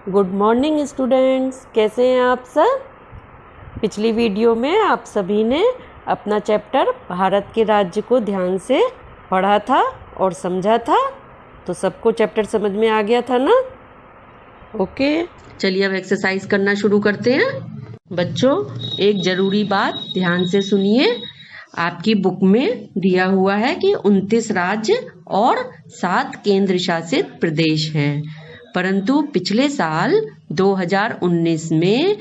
Good morning students, कैसे हैं आप सब। पिछली वीडियो में आप सभी ने अपना चैप्टर भारत के राज्य को ध्यान से पढ़ा था और समझा था, तो सबको चैप्टर समझ में आ गया था ना। ओके, चलिए अब एक्सरसाइज करना शुरू करते हैं। बच्चों, एक ज़रूरी बात ध्यान से सुनिए। आपकी बुक में दिया हुआ है कि 29 राज्य और 7 केंद्र शासित प्रदेश हैं, परंतु पिछले साल 2019 में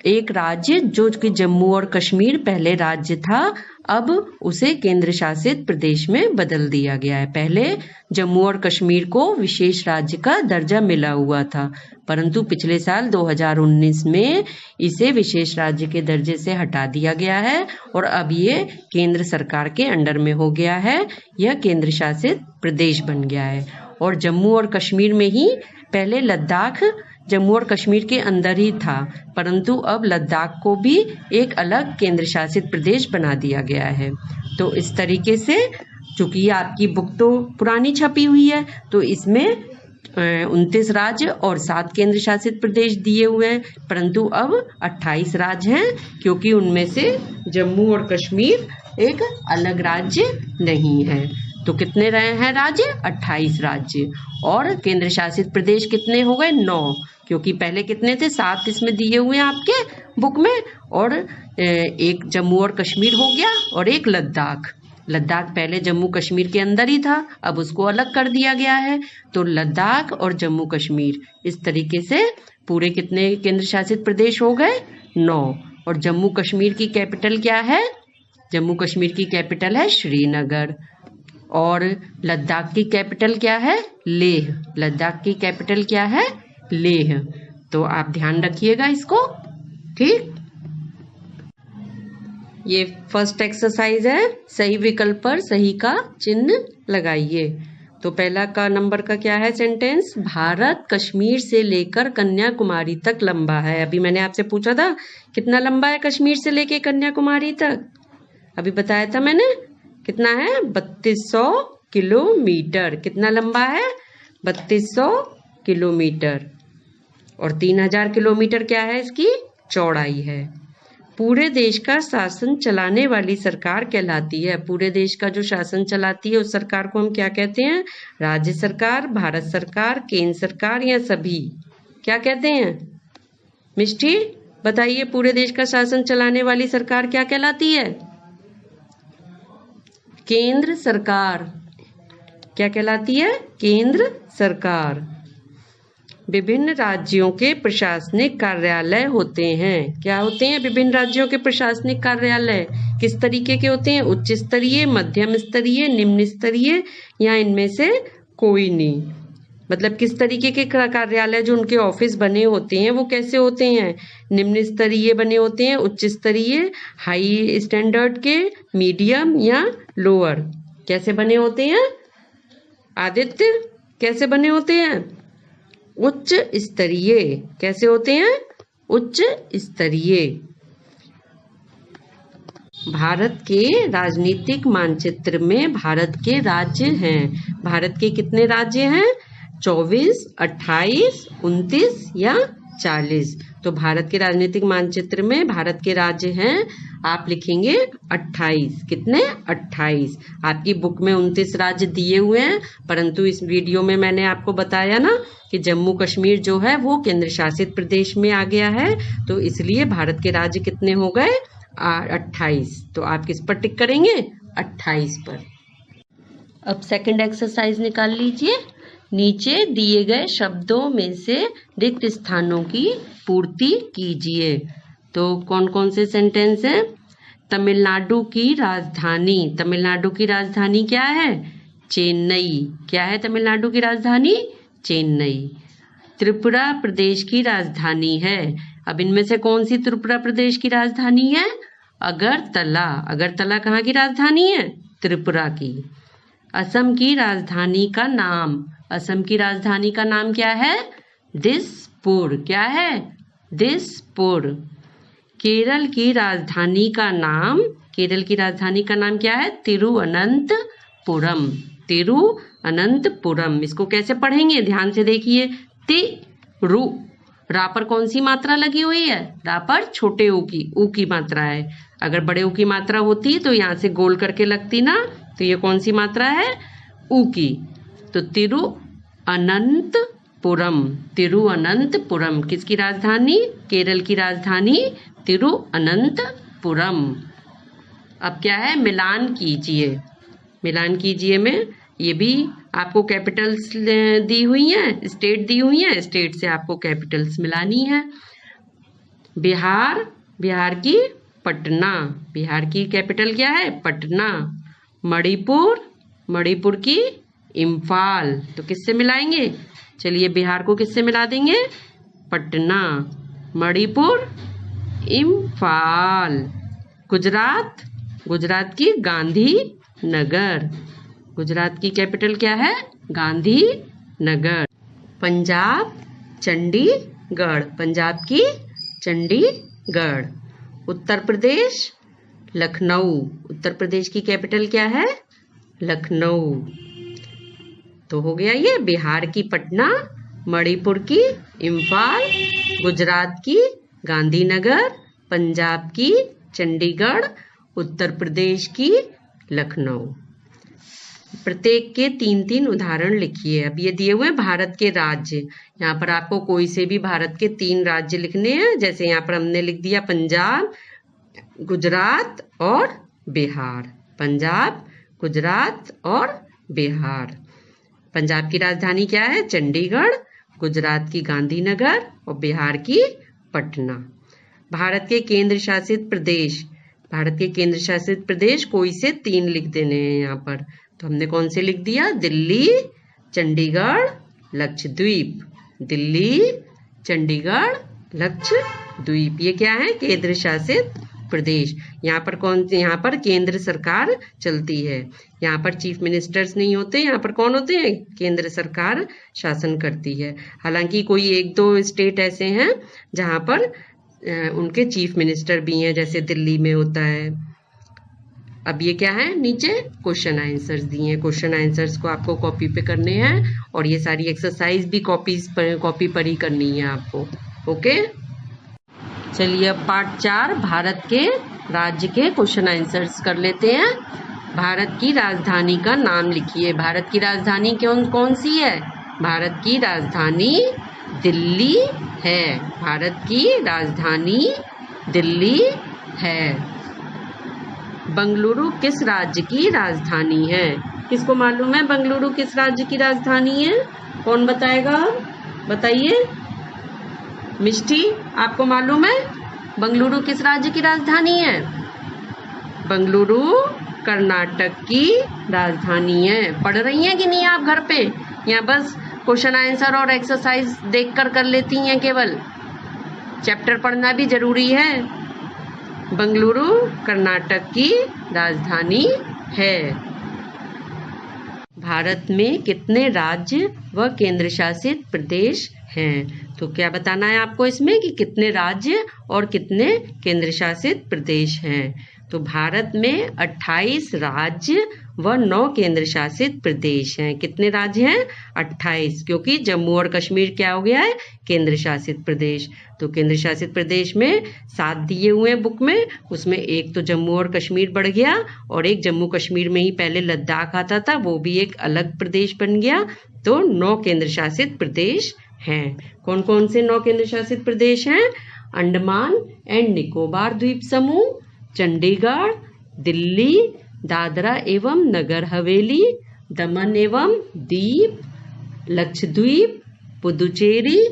एक राज्य जो कि जम्मू और कश्मीर पहले राज्य था, अब उसे केंद्र शासित प्रदेश में बदल दिया गया है। पहले जम्मू और कश्मीर को विशेष राज्य का दर्जा मिला हुआ था, परंतु पिछले साल 2019 में इसे विशेष राज्य के दर्जे से हटा दिया गया है और अब ये केंद्र सरकार के अंडर में हो गया है। यह केंद्र शासित प्रदेश बन गया है और जम्मू और कश्मीर में ही पहले लद्दाख जम्मू और कश्मीर के अंदर ही था, परंतु अब लद्दाख को भी एक अलग केंद्र शासित प्रदेश बना दिया गया है। तो इस तरीके से, चूंकि आपकी बुक तो पुरानी छपी हुई है, तो इसमें 29 राज्य और 7 केंद्र शासित प्रदेश दिए हुए हैं, परंतु अब 28 राज्य हैं, क्योंकि उनमें से जम्मू और कश्मीर एक अलग राज्य नहीं है। तो कितने रहे हैं राज्य? 28 राज्य। और केंद्र शासित प्रदेश कितने हो गए? 9, क्योंकि पहले कितने थे? 7 इसमें दिए हुए हैं आपके बुक में, और एक जम्मू और कश्मीर हो गया और एक लद्दाख। लद्दाख पहले जम्मू कश्मीर के अंदर ही था, अब उसको अलग कर दिया गया है। तो लद्दाख और जम्मू कश्मीर, इस तरीके से पूरे कितने केंद्र शासित प्रदेश हो गए? 9। और जम्मू कश्मीर की कैपिटल क्या है? जम्मू कश्मीर की कैपिटल है श्रीनगर। और लद्दाख की कैपिटल क्या है? लेह। लद्दाख की कैपिटल क्या है? लेह। तो आप ध्यान रखिएगा इसको, ठीक। ये फर्स्ट एक्सरसाइज है, सही विकल्प पर सही का चिन्ह लगाइए। तो पहला का नंबर का क्या है सेंटेंस? भारत कश्मीर से लेकर कन्याकुमारी तक लंबा है। अभी मैंने आपसे पूछा था कितना लंबा है कश्मीर से लेकर कन्याकुमारी तक, अभी बताया था मैंने। कितना है? 3200 किलोमीटर। कितना लंबा है? 3200 किलोमीटर। और 3000 किलोमीटर क्या है इसकी चौड़ाई है। पूरे देश का शासन चलाने वाली सरकार कहलाती है। पूरे देश का जो शासन चलाती है उस सरकार को हम क्या कहते हैं? राज्य सरकार, भारत सरकार, केंद्र सरकार, या सभी क्या कहते हैं? मिष्टी बताइए, पूरे देश का शासन चलाने वाली सरकार क्या कहलाती है? केंद्र सरकार। क्या कहलाती है? केंद्र सरकार। विभिन्न राज्यों के प्रशासनिक कार्यालय होते हैं। क्या होते हैं विभिन्न राज्यों के प्रशासनिक कार्यालय? किस तरीके के होते हैं? उच्च स्तरीय, मध्यम स्तरीय, निम्न स्तरीय, या इनमें से कोई नहीं? मतलब किस तरीके के कार्यालय जो उनके ऑफिस बने होते हैं वो कैसे होते हैं? निम्न स्तरीय बने होते हैं, उच्च स्तरीय, हाई स्टैंडर्ड के, मीडियम या लोअर। कैसे बने होते हैं आदित्य? कैसे बने होते हैं? उच्च स्तरीय। कैसे होते हैं? उच्च स्तरीय। भारत के राजनीतिक मानचित्र में भारत के राज्य हैं। भारत के कितने राज्य हैं? 24, 28, 29 या 40। तो भारत के राजनीतिक मानचित्र में भारत के राज्य हैं, आप लिखेंगे 28। कितने? 28। आपकी बुक में 29 राज्य दिए हुए हैं, परंतु इस वीडियो में मैंने आपको बताया ना कि जम्मू कश्मीर जो है वो केंद्र शासित प्रदेश में आ गया है, तो इसलिए भारत के राज्य कितने हो गए? 28। तो आप किस पर टिक करेंगे? 28 पर। अब सेकंड एक्सरसाइज निकाल लीजिए। नीचे दिए गए शब्दों में से रिक्त स्थानों की पूर्ति कीजिए। तो कौन कौन से सेंटेंस हैं? तमिलनाडु की राजधानी। तमिलनाडु की राजधानी क्या है? चेन्नई। क्या है तमिलनाडु की राजधानी? चेन्नई। त्रिपुरा प्रदेश की राजधानी है। अब इनमें से कौन सी त्रिपुरा प्रदेश की राजधानी है? अगरतला। अगरतला कहाँ की राजधानी है? त्रिपुरा की। असम की राजधानी का नाम। असम की राजधानी का नाम क्या है? दिसपुर। क्या है? दिसपुर। केरल की राजधानी का नाम, केरल की राजधानी का नाम क्या है? तिरुवनंतपुरम। तिरुवनंतपुरम। इसको कैसे पढ़ेंगे? ध्यान से देखिए। रु। रा पर कौन सी मात्रा लगी हुई है? रा पर छोटे ऊ की मात्रा है। अगर बड़े ऊ की मात्रा होती तो यहाँ से गोल करके लगती ना, तो ये कौन सी मात्रा है? ऊ की। तो तिरुअनंतपुरम, तिरुअनंतपुरम किसकी राजधानी? केरल की राजधानी तिरुअनंतपुरम। अब क्या है? मिलान कीजिए। मिलान कीजिए में ये भी आपको कैपिटल्स दी हुई हैं, स्टेट दी हुई हैं, स्टेट से आपको कैपिटल्स मिलानी है। बिहार, बिहार की पटना, बिहार की कैपिटल क्या है? पटना। मणिपुर, मणिपुर की इम्फाल। तो किससे मिलाएंगे? चलिए बिहार को किससे मिला देंगे? पटना, मणिपुर, इम्फाल। गुजरात, गुजरात की गांधी नगर, गुजरात की कैपिटल क्या है? गांधी नगर। पंजाब, चंडीगढ़, पंजाब की चंडीगढ़। उत्तर प्रदेश, लखनऊ, उत्तर प्रदेश की कैपिटल क्या है? लखनऊ। तो हो गया ये बिहार की पटना, मणिपुर की इम्फाल, गुजरात की गांधीनगर, पंजाब की चंडीगढ़, उत्तर प्रदेश की लखनऊ। प्रत्येक के 3-3 उदाहरण लिखिए। अब ये दिए हुए भारत के राज्य, यहाँ पर आपको कोई से भी भारत के 3 राज्य लिखने हैं। जैसे यहाँ पर हमने लिख दिया पंजाब, गुजरात और बिहार। पंजाब, गुजरात और बिहार। पंजाब की राजधानी क्या है? चंडीगढ़, गुजरात की गांधीनगर और बिहार की पटना। भारत के केंद्र शासित प्रदेश, भारत के केंद्र शासित प्रदेश कोई से 3 लिख देने हैं यहाँ पर। तो हमने कौन से लिख दिया? दिल्ली, चंडीगढ़, लक्षद्वीप। दिल्ली, चंडीगढ़, लक्षद्वीप, ये क्या है? केंद्र शासित प्रदेश। यहाँ पर यहाँ पर केंद्र सरकार चलती है। यहाँ पर चीफ मिनिस्टर्स नहीं होते, यहाँ पर कौन होते हैं? केंद्र सरकार शासन करती है। हालांकि कोई 1-2 स्टेट ऐसे हैं जहाँ पर उनके चीफ मिनिस्टर भी हैं, जैसे दिल्ली में होता है। अब ये क्या है? नीचे क्वेश्चन आंसर्स दिए हैं। क्वेश्चन आंसर्स को आपको कॉपी पे करने हैं और ये सारी एक्सरसाइज भी कॉपी पर ही करनी है आपको। ओके, चलिए अब पार्ट 4 भारत के राज्य के क्वेश्चन आंसर्स कर लेते हैं। भारत की राजधानी का नाम लिखिए। भारत की राजधानी कौन सी है? भारत की राजधानी दिल्ली है। भारत की राजधानी दिल्ली है। बंगलुरु किस राज्य की राजधानी है? किसको मालूम है बंगलुरु किस राज्य की राजधानी है? कौन बताएगा? बताइए। मिष्टी, आपको मालूम है बंगलुरु किस राज्य की राजधानी है? बंगलुरु कर्नाटक की राजधानी है। पढ़ रही हैं कि नहीं आप घर पे? या बस क्वेश्चन आंसर और एक्सरसाइज देखकर कर लेती हैं केवल? चैप्टर पढ़ना भी जरूरी है। बंगलुरु कर्नाटक की राजधानी है। भारत में कितने राज्य व केंद्र शासित प्रदेश हैं? तो क्या बताना है आपको इसमें कि कितने राज्य और कितने केंद्र शासित प्रदेश हैं? तो भारत में 28 राज्य व 9 केंद्र शासित प्रदेश हैं। कितने राज्य हैं? 28, क्योंकि जम्मू और कश्मीर क्या हो गया है? केंद्र शासित प्रदेश। तो केंद्र शासित प्रदेश में 7 दिए हुए हैं बुक में, उसमें एक तो जम्मू और कश्मीर बढ़ गया और एक जम्मू कश्मीर में ही पहले लद्दाख आता था, वो भी एक अलग प्रदेश बन गया। तो 9 केंद्र शासित प्रदेश हैं। कौन कौन से 9 केंद्र शासित प्रदेश हैं? अंडमान एंड निकोबार द्वीप समूह, चंडीगढ़, दिल्ली, दादरा एवं नगर हवेली, दमन एवं दीव, लक्षद्वीप, पुदुचेरी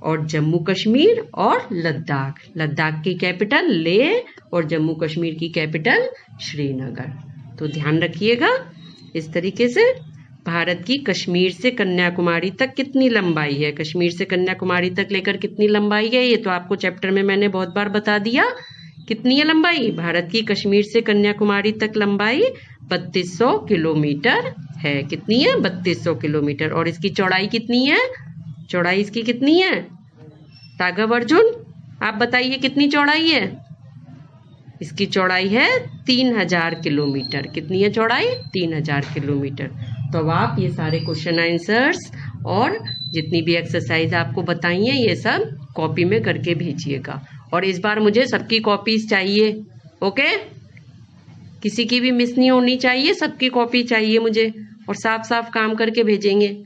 और जम्मू कश्मीर और लद्दाख। लद्दाख की कैपिटल लेह और जम्मू कश्मीर की कैपिटल श्रीनगर। तो ध्यान रखिएगा इस तरीके से। भारत की कश्मीर से कन्याकुमारी तक कितनी लंबाई है? कश्मीर से कन्याकुमारी तक लेकर कितनी लंबाई है? ये तो आपको चैप्टर में मैंने बहुत बार बता दिया। कितनी है लंबाई? भारत की कश्मीर से कन्याकुमारी तक लंबाई 3200 किलोमीटर है। कितनी है? 3200 किलोमीटर। और इसकी चौड़ाई कितनी है? चौड़ाई इसकी कितनी है? राघव अर्जुन, आप बताइए कितनी चौड़ाई है? इसकी चौड़ाई है 3000 किलोमीटर। कितनी है चौड़ाई? 3000 किलोमीटर। तो अब आप ये सारे क्वेश्चन आंसर्स और जितनी भी एक्सरसाइज आपको बताई हैं ये सब कॉपी में करके भेजिएगा। और इस बार मुझे सबकी कॉपीज चाहिए, ओके? किसी की भी मिस नहीं होनी चाहिए, सबकी कॉपी चाहिए मुझे। और साफ साफ काम करके भेजेंगे।